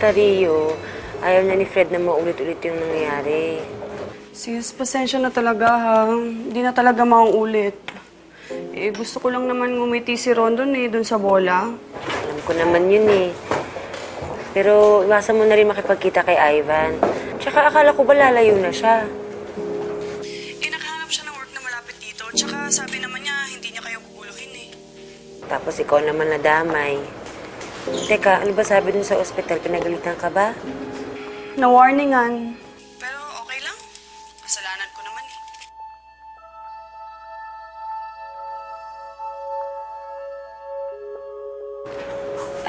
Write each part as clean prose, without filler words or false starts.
Basta Rio, ayaw na ni Fred na maulit-ulit yung nangyayari. Sis, pasensya na talaga ha. Hindi na talaga mauulit. Eh, gusto ko lang naman ngumiti si Rondon dun sa bola. Alam ko naman yun eh. Pero iwasan mo na rin makipagkita kay Ivan. Tsaka akala ko ba lalayo na siya? Eh, nakahanap siya ng work na malapit dito. Tsaka sabi naman niya, hindi niya kayo guguluhin eh. Tapos ikaw naman nadamay. Teka, ano ba sabi dun sa ospital? Pinagalitan ka ba? Na-warningan. Pero okay lang. Kasalanan ko naman eh.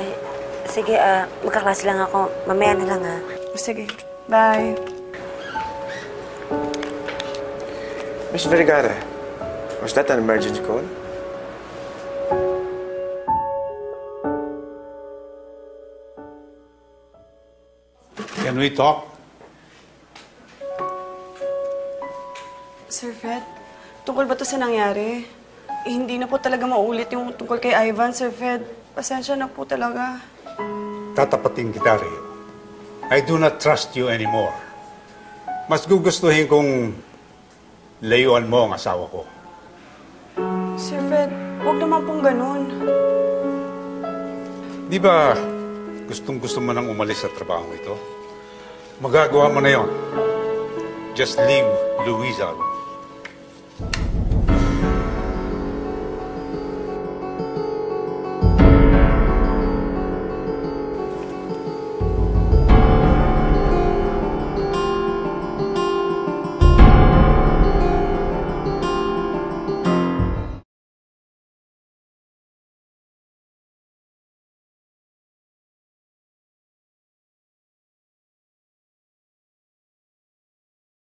Ay, sige, magkaklase lang ako. Mamaya na lang, ha? Sige, bye. Miss Vergara, was that an emergency call? Can we talk? Sir Fred, tungkol ba to sa nangyari? Eh, hindi na po talaga maulit yung tungkol kay Ivan, Sir Fred. Pasensya na po talaga. Tatapatin kita, Rio. I do not trust you anymore. Mas gugustuhin kong layuan mo ang asawa ko. Sir Fred, huwag naman pong ganun. Di ba gustong-gusto mo nang umalis sa trabaho ito? Magagawa mo na yon. Just leave Luisa alone.